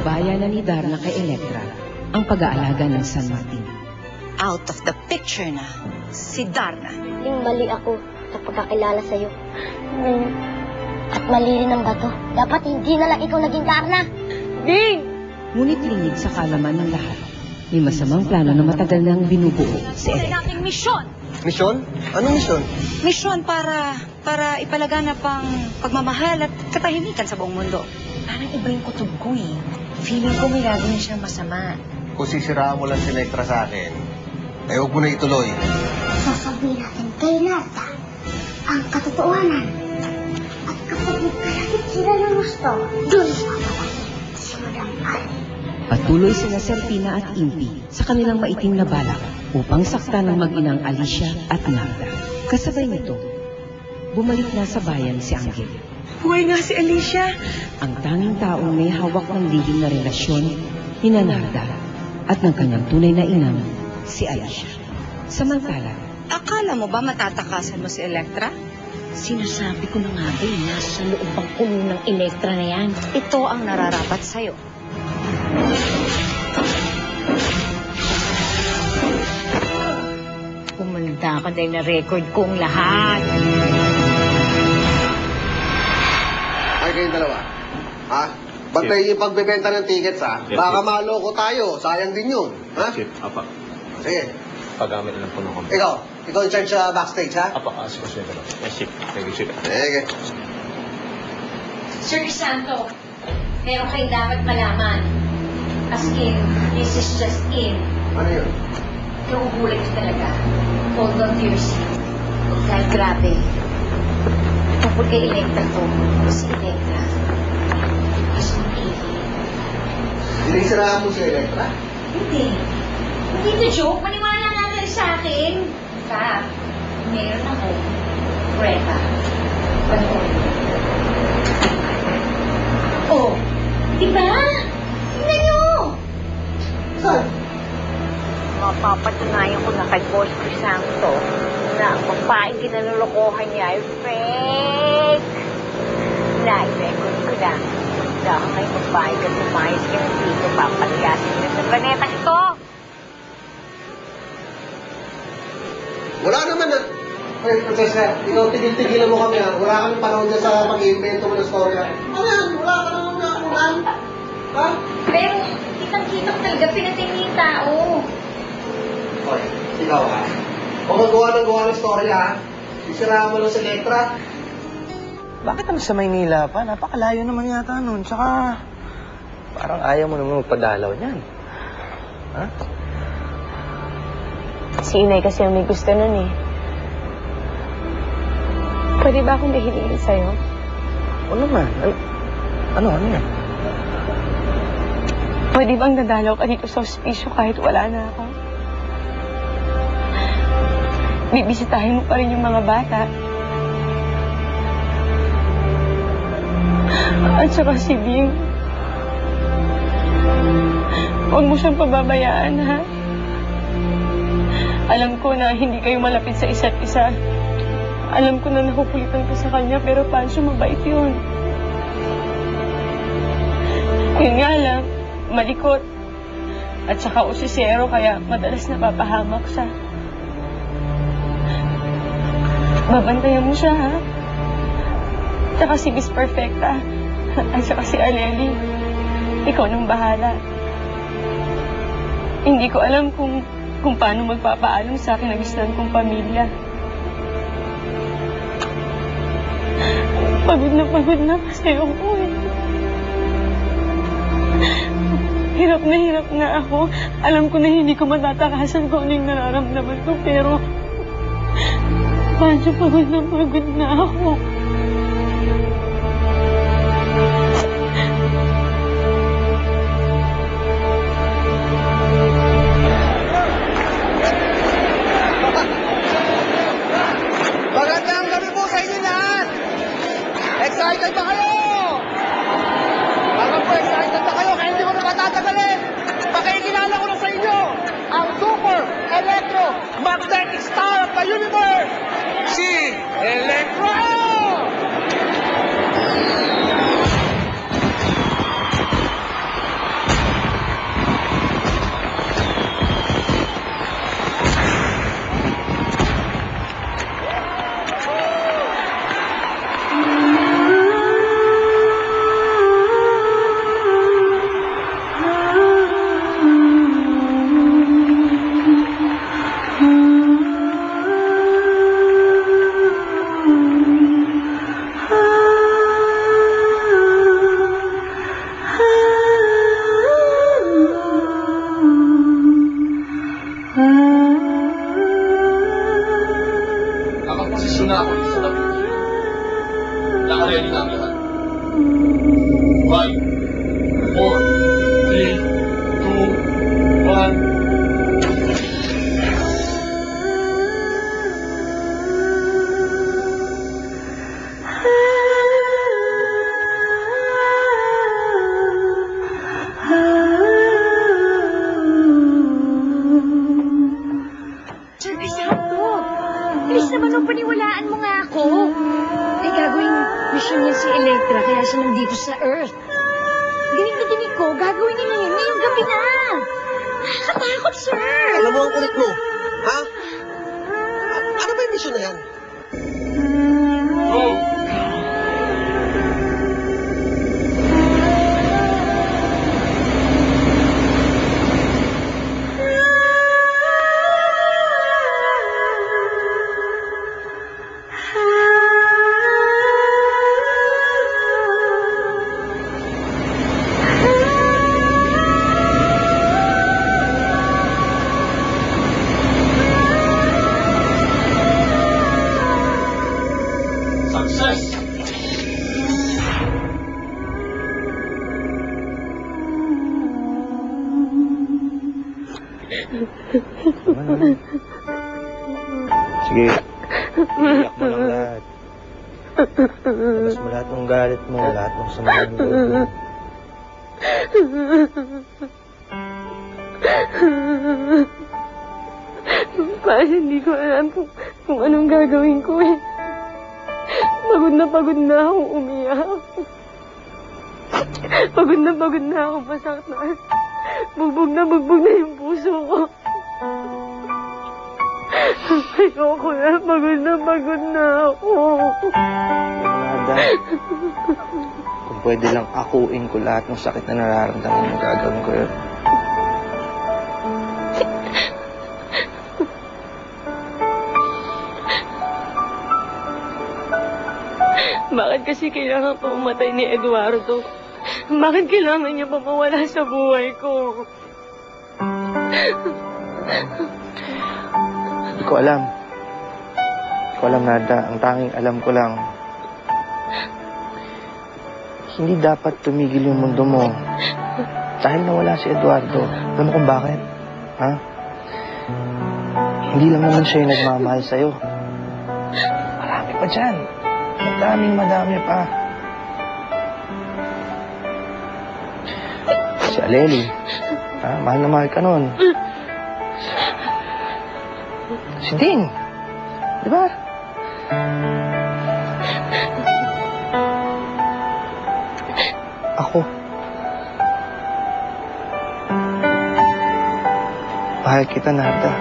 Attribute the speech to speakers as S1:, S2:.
S1: pagbabayanan ni Darna kay Electra ang pag-aalaga ng San Martin.
S2: Out of the picture na, si Darna.
S3: Yung mali ako sa pagkakilala sa'yo. At mali rin ang bato. Dapat hindi na lang ikaw naging Darna. Ding!
S1: Ngunit lingid sa kalaman ng lahat, may masamang plano na matagal nang binubuo si Electra.
S2: Nating misyon!
S4: Misyon? Anong misyon?
S2: Misyon para ipalaganap ang pagmamahal at katahimikan sa buong mundo.
S5: Parang iba yung kutob ko eh. Feeling ko may gagawin siyang masama.
S4: Kung sisiraan mo lang si Electra sa akin, ay huwag mo na ituloy.
S3: Sasabihin natin kay Narda ang katotohanan. At kapag nagkalapit sila ng gusto, doon papalasin si Madam Anne.
S1: Patuloy sina Serpina at Impi sa kanilang maitim na balak upang saktan ng mag-inang Alicia at Narda. Kasabay nito, bumalik na sa bayan si Angel.
S5: Buhay nga si Alicia!
S1: Ang tanging taong may hawak ng lihim na relasyon ni Narda at ng kanyang tunay na inang, si Alicia. Samantala,
S2: Akala mo ba matatakasan mo si Electra?
S5: Sinasabi ko na nga ba eh, nasa loob ang kulo ng Electra na yan.
S2: Ito ang nararapat sa'yo.
S5: Kumanda ka dahil na-record kong lahat.
S4: Ay, kayong dalawa. Ha? Bantayin yung pagbebenta ng tickets, ha? Baka maloko tayo. Sayang din yun. Ha?
S6: Chip, apa.
S4: Sige.
S6: Paggamit na lang po ng computer.
S4: Ikaw in charge sa backstage, ha?
S6: Apa, ask ko siya. Yes, Chip. Thank you, Chip.
S4: Sige.
S7: Sir Santo, meron kayong dapat malaman. As in, this is just in.
S4: Ano yun?
S7: Nauulit ko talaga. Hold on to your seat. Dahil grabe. Tungkol kay Electra to. Si Electra. Is mag-ibig.
S4: Sinisiraan mo si Electra?
S7: Hindi. Hindi ito joke. Maniwala nga kayo sa akin. Pa, meron ako. Greta. Panoorin. Oh, diba? Tingnan nyo!
S4: Saan?
S5: Mapapatunayan ko na kay Boss Crisanto na ang babaeng kinalolokohan niya ay fake. Na-record ko na. Dahil may babae ka tumayos ka ng dito, papalayasin mo sa planeta ito.
S4: Wala naman na. Ay, Prinsesa, ikaw tigil-tigilan mo kami, ha? Wala kami panahon dyan sa mag-iimbento mo ng storya. Ano yan? Wala ka naman na unan. Ha?
S7: Pero, kitang-kita ko talaga pinating niya yung tao.
S4: Hoy, ikaw, ha? Kung magawa ng storya, ha? Sisiraan mo lang si Electra.
S8: Bakit naman sa Maynila pa? Napakalayo naman yata nun. Tsaka, parang ayaw mo naman magpadalaw niyan. Ha?
S3: Si Inay kasi ang may gusto nun eh. Pwede ba akong dahilin sa'yo?
S8: O naman. Ano yan?
S3: Pwede bang dadalaw ka dito sa ospiso kahit wala na ako? Bibisitahin mo pa rin yung mga bata. At saka si Bing. Huwag mo siyang pababayaan, ha? Alam ko na hindi kayo malapit sa isa't isa. Alam ko na nakukulitan ko sa kanya, pero Pancho, mabait yun. Yun nga lang, malikot. At saka usisero, kaya madalas napapahamak siya. Babantayan mo siya, ha? Tsaka si Miss Perfecta. At saka si Aleli. Ikaw nang bahala. Hindi ko alam kung paano magpapaalam sa akin ang islan kong pamilya. Pagod na kasi ako eh. Hirap na ako. Alam ko na hindi ko matatakasan kung ano yung nararamdaman ko, pero Pancho, pagod na ako.
S4: Magandang gabi po sa inyo lahat! Excited ba kayo? Baka po excited na kayo kaya hindi ko na matatagalin. Pakikilala ko na sa inyo ang Super Electro Magnetic Star of the Universe, si Electro! 5, 4, 3, 2, 1.
S7: Sir Crisanto, please naman nung paniwalaan mo nga ako. Ay, gagawing mission niya si Electra, kaya siya nandito sa Earth. Dinig na dinig ko, gagawin niya na yun ngayong gabi na. Nakakatakot, sir.
S9: Alam mo ang kulit mo, ha? Ano ba yung mission na yan?
S4: Go! Success!
S8: Sige. Iyak mo lang lahat. Labas mo lahat ng galit mo, lahat ng sama ng loob mo.
S10: Kasi hindi ko alam kung anong gagawin ko eh. Pagod na akong umiyak. Pagod na akong pasaktan. Bugbog na yung puso ko. Ayoko na, pagod na ako.
S8: Nada, kung pwede lang akuin ko lahat ng sakit na nararamdaman mo, gagawin ko yun.
S10: Bakit kasi kailangan pa umatay ni Eduardo? Bakit kailangan niya pa mawala sa buhay ko?
S8: Hindi ko alam. Hindi ko alam, Nada. Ang tanging alam ko lang, hindi dapat tumigil yung mundo mo dahil nawala si Eduardo. Alam mo kung bakit? Ha? Hindi lang naman siya yung nagmamahal sa'yo. Marami pa dyan. Madami pa. Si Aleli. Mahal na mahal ka nun. Si Ding. Di ba? Ako. Mahal kita, Nada.